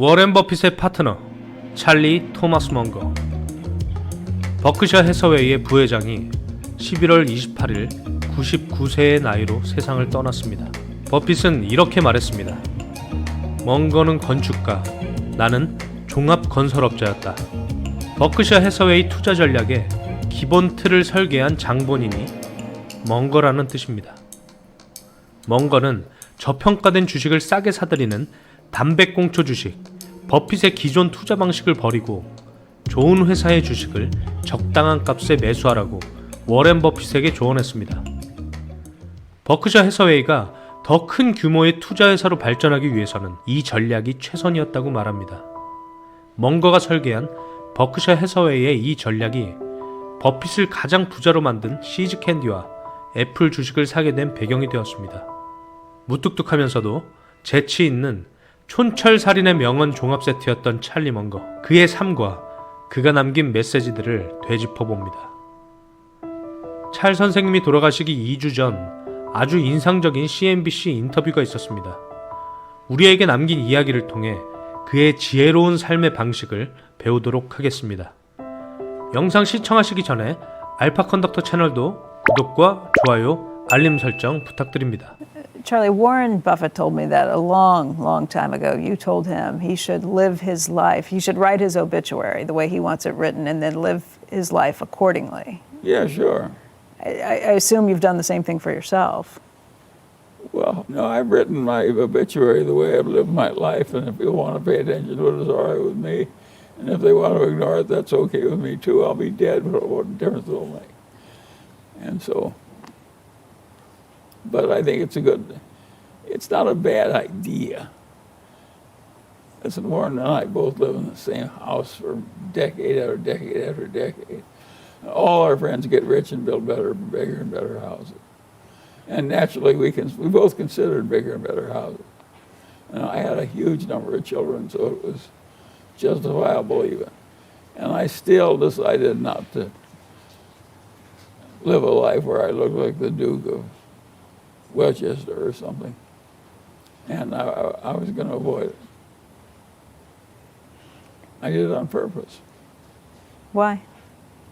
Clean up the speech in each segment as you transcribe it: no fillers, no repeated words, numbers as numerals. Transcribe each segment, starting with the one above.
워렌 버핏의 파트너 찰리 토마스 멍거. 버크셔 해서웨이의 부회장이 11월 28일 99세의 나이로 세상을 떠났습니다. 버핏은 이렇게 말했습니다. 멍거는 건축가, 나는 종합 건설업자였다. 버크셔 해서웨이 투자 전략의 기본 틀을 설계한 장본인이 멍거라는 뜻입니다. 멍거는 저평가된 주식을 싸게 사들이는 담배꽁초 주식, 버핏의 기존 투자 방식을 버리고 좋은 회사의 주식을 적당한 값에 매수하라고 워렌 버핏에게 조언했습니다. 버크셔 해서웨이가 더 큰 규모의 투자 회사로 발전하기 위해서는 이 전략이 최선이었다고 말합니다. 멍거가 설계한 버크셔 해서웨이의 이 전략이 버핏을 가장 부자로 만든 시즈캔디와 애플 주식을 사게 된 배경이 되었습니다. 무뚝뚝하면서도 재치 있는 촌철살인의 명언 종합 세트였던 찰리 멍거. 그의 삶과 그가 남긴 메시지들을 되짚어봅니다. 찰 선생님이 돌아가시기 2주 전 아주 인상적인 CNBC 인터뷰가 있었습니다. 우리에게 남긴 이야기를 통해 그의 지혜로운 삶의 방식을 배우도록 하겠습니다. 영상 시청하시기 전에 알파 컨덕터 채널도 구독과 좋아요, 알림 설정 부탁드립니다. Charlie, Warren Buffett told me that a long, long time ago. You told him he should live his life. He should write his obituary the way he wants it written and then live his life accordingly. Yeah, sure. I assume you've done the same thing for yourself. Well, no, I've written my obituary the way I've lived my life, and if people want to pay attention to it, it's all right with me. And if they want to ignore it, that's okay with me too. I'll be dead, but what difference will it make? And so, but I think it's not a bad idea. Listen, Warren and I both live in the same house for decade after decade after decade. All our friends get rich and build better, bigger and better houses. And naturally, we both considered bigger and better houses. And I had a huge number of children, so it was justifiable even. And I still decided not to live a life where I looked like the Duke of Westchester or something. And I was going to avoid it. I did it on purpose. Why?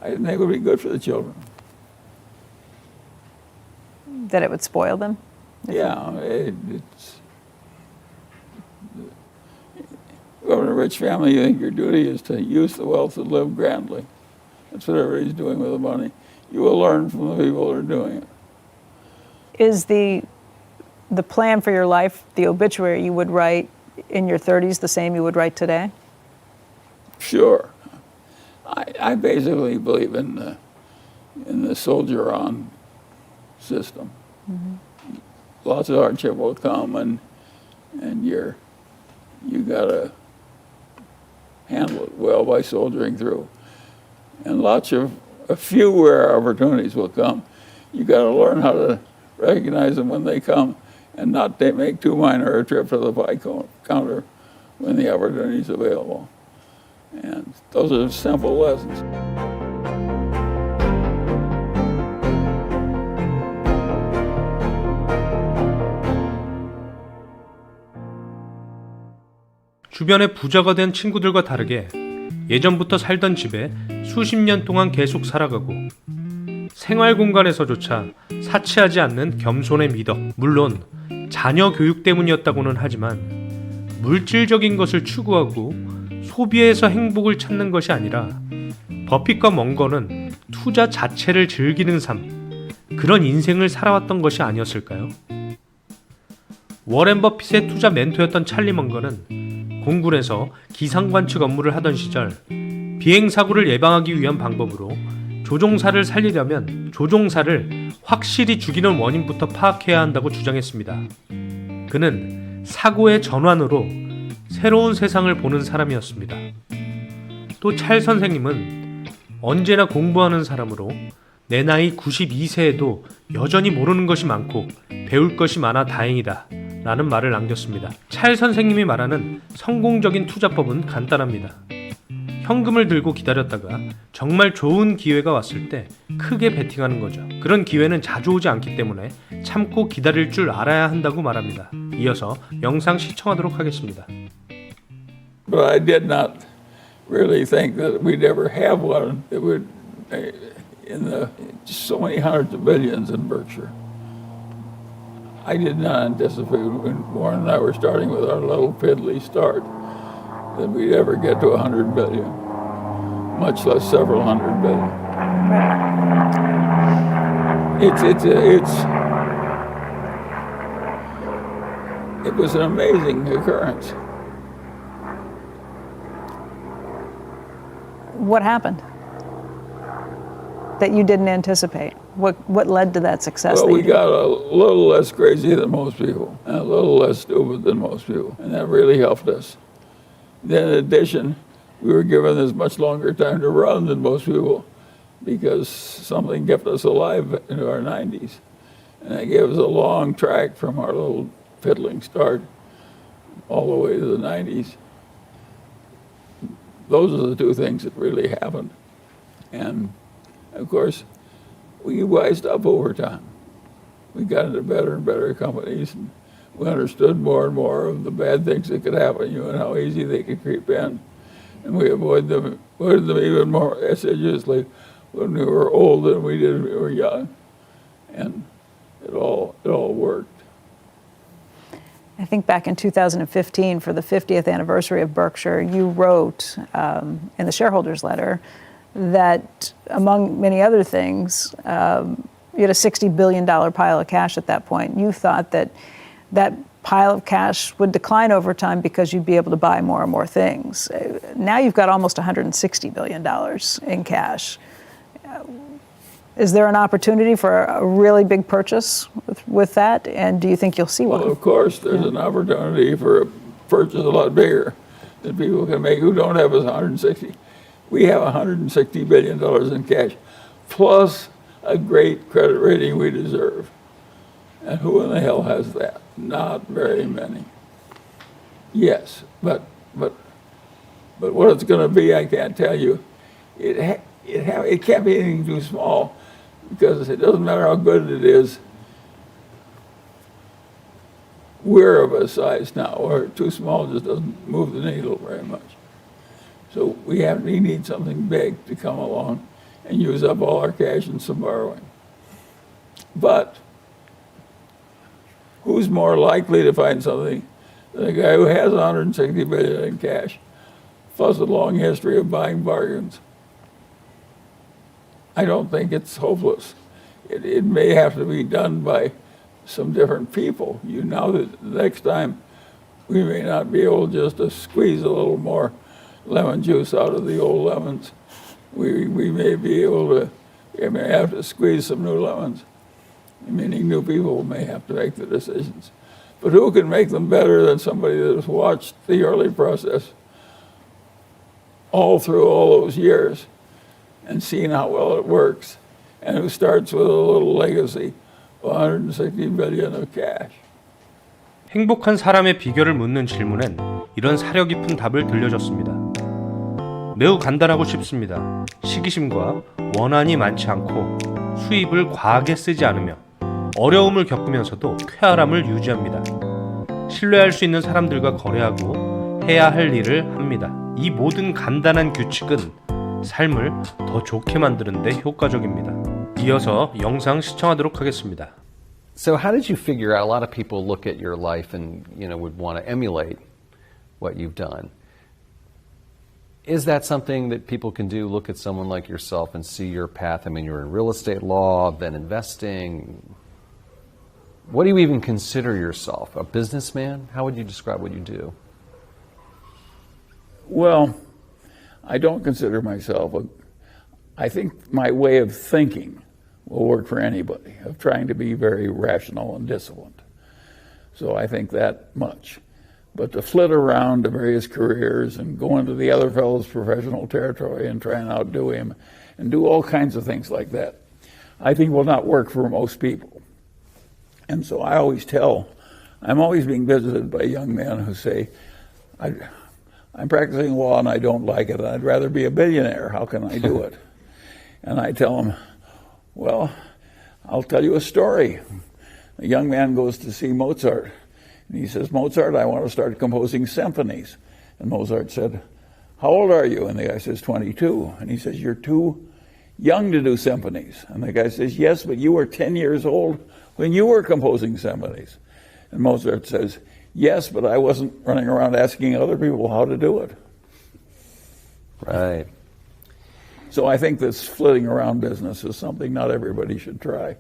I didn't think it would be good for the children. That it would spoil them? Yeah, it's. From a rich family, you think your duty is to use the wealth to live grandly. That's what everybody's doing with the money. You will learn from the people who are doing it. Is the plan for your life, the obituary you would write in your 30s, the same you would write today? Sure. I basically believe in the soldier-on system. Mm-hmm. Lots of hardship will come, and you gotta handle it well by soldiering through. And a few rare opportunities will come. You gotta learn how to recognize them when they come, and not make too minor a trip to the pie counter when the opportunity is available. And those are simple lessons. 주변에 부자가 된 친구들과 다르게 예전부터 살던 집에 수십 년 동안 계속 살아가고 생활 공간에서조차 사치하지 않는 겸손의 미덕. 물론 자녀 교육 때문이었다고는 하지만 물질적인 것을 추구하고 소비에서 행복을 찾는 것이 아니라 버핏과 멍거는 투자 자체를 즐기는 삶, 그런 인생을 살아왔던 것이 아니었을까요? 워렌 버핏의 투자 멘토였던 찰리 멍거는 공군에서 기상관측 업무를 하던 시절 비행사고를 예방하기 위한 방법으로 조종사를 살리려면 조종사를 확실히 죽이는 원인부터 파악해야 한다고 주장했습니다. 그는 사고의 전환으로 새로운 세상을 보는 사람이었습니다. 또 찰 선생님은 언제나 공부하는 사람으로 내 나이 92세에도 여전히 모르는 것이 많고 배울 것이 많아 다행이다 라는 말을 남겼습니다. 찰 선생님이 말하는 성공적인 투자법은 간단합니다. 현금을 들고 기다렸다가 정말 좋은 기회가 왔을 때 크게 베팅하는 거죠. 그런 기회는 자주 오지 않기 때문에 참고 기다릴 줄 알아야 한다고 말합니다. 이어서 영상 시청하도록 하겠습니다. But I did not really think that we'd ever have one that would, in the so many hundreds of billions in Berkshire. I did not anticipate when Warren and I were starting with our little piddly start that we'd ever get to 100 billion, much less several hundred billion. It was an amazing occurrence. What happened that you didn't anticipate? What led to that success? Well, we got a little less crazy than most people, and a little less stupid than most people, and that really helped us. Then in addition, we were given this much longer time to run than most people because something kept us alive into our 90s. And that gave us a long track from our little fiddling start all the way to the 90s. Those are the two things that really happened. And, of course, we wised up over time. We got into better and better companies, and we understood more and more of the bad things that could happen to you and how easy they could creep in. And we avoided them even more assiduously when we were old than we did when we were young. And it all worked. I think back in 2015, for the 50th anniversary of Berkshire, you wrote in the shareholders letter that, among many other things, you had a $60 billion pile of cash at that point. You thought that that pile of cash would decline over time because you'd be able to buy more and more things. Now you've got almost $160 billion in cash. Is there an opportunity for a really big purchase with that? And do you think you'll see one? Well, of course, there's an opportunity for a purchase a lot bigger that people can make who don't have 160. We have $160 billion in cash, plus a great credit rating we deserve. And who in the hell has that? Not very many. Yes, but what it's going to be, I can't tell you. It can't be anything too small, because it doesn't matter how good it is. We're of a size now where too small just doesn't move the needle very much. So we need something big to come along and use up all our cash and some borrowing. But who's more likely to find something than a guy who has $160 billion in cash, plus a long history of buying bargains? I don't think it's hopeless. It may have to be done by some different people. You know that the next time we may not be able just to squeeze a little more lemon juice out of the old lemons. We may be able to, we may have to squeeze some new lemons, meaning new people may have to make the decisions. But who can make them better than somebody that has watched the early process all through all those years and seen how well it works, and who starts with a little legacy of $160 billion of cash. 행복한 사람의 비결을 묻는 질문엔 이런 사려 깊은 답을 들려줬습니다. 매우 간단하고 쉽습니다. 시기심과 원한이 많지 않고 수입을 과하게 쓰지 않으며 어려움을 겪으면서도 쾌활함을 유지합니다. 신뢰할 수 있는 사람들과 거래하고 해야 할 일을 합니다. 이 모든 간단한 규칙은 삶을 더 좋게 만드는 데 효과적입니다. 이어서 영상 시청하도록 하겠습니다. So how did you figure out, a lot of people look at your life and, would want to emulate what you've done. Is that something that people can do, look at someone like yourself and see your path? I mean, you're in real estate law, then investing. What do you even consider yourself? A businessman? How would you describe what you do? Well, I don't consider myself I think my way of thinking will work for anybody, of trying to be very rational and disciplined. So I think that much. But to flit around to various careers and go into the other fellow's professional territory and try and outdo him and do all kinds of things like that, I think will not work for most people. And so I always I'm always being visited by young men who say, I'm practicing law and I don't like it, and I'd rather be a billionaire. How can I do it? And I tell them, well, I'll tell you a story. A young man goes to see Mozart, and he says, Mozart, I want to start composing symphonies. And Mozart said, "How old are you?" And the guy says, 22. And he says, "You're too young to do symphonies." And the guy says, "Yes, but you were 10 years old when you were composing symphonies." And Mozart says, "Yes, but I wasn't running around asking other people how to do it." Right. So I think this flitting around business is something not everybody should try.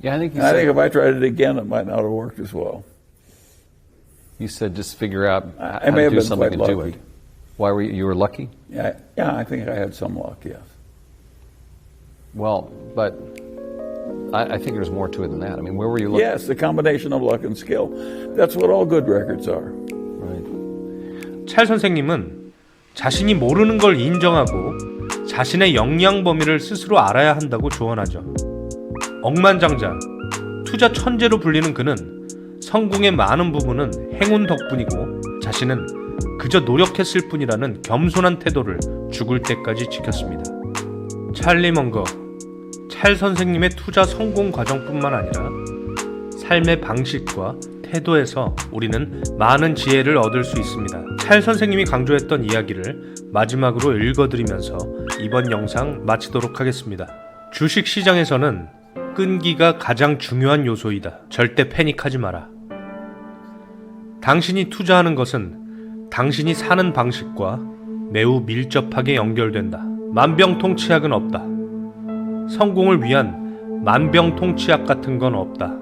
Yeah, I think And I think if I tried it again, it might not have worked as well. you said just figure out I how may to have do been something quite and do lucky. it. Why were you were lucky? Yeah, I think I had some luck, yes. Well, but I think there's more to it than that. I mean, where were you looking? Yes, the combination of luck and skill. That's what all good records are. Right. 찰 선생님은 자신이 모르는 걸 인정하고 자신의 역량 범위를 스스로 알아야 한다고 조언하죠. 억만장자, 투자 천재로 불리는 그는 성공의 많은 부분은 행운 덕분이고 자신은 그저 노력했을 뿐이라는 겸손한 태도를 죽을 때까지 지켰습니다. 찰리 멍거, 찰 선생님의 투자 성공 과정뿐만 아니라 삶의 방식과 태도에서 우리는 많은 지혜를 얻을 수 있습니다. 찰 선생님이 강조했던 이야기를 마지막으로 읽어드리면서 이번 영상 마치도록 하겠습니다. 주식 시장에서는 끈기가 가장 중요한 요소이다. 절대 패닉하지 마라. 당신이 투자하는 것은 당신이 사는 방식과 매우 밀접하게 연결된다. 만병통치약은 없다. 성공을 위한 만병통치약 같은 건 없다.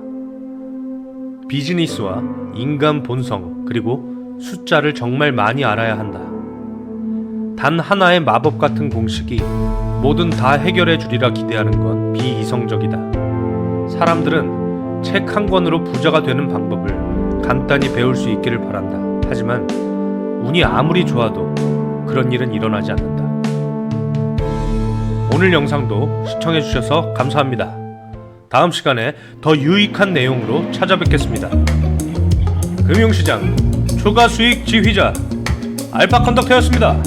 비즈니스와 인간 본성 그리고 숫자를 정말 많이 알아야 한다. 단 하나의 마법 같은 공식이 뭐든 다 해결해 주리라 기대하는 건 비이성적이다. 사람들은 책 한 권으로 부자가 되는 방법을 간단히 배울 수 있기를 바란다. 하지만 운이 아무리 좋아도 그런 일은 일어나지 않는다. 오늘 영상도 시청해주셔서 감사합니다. 다음 시간에 더 유익한 내용으로 찾아뵙겠습니다. 금융시장 초과수익 지휘자 알파 컨덕터였습니다.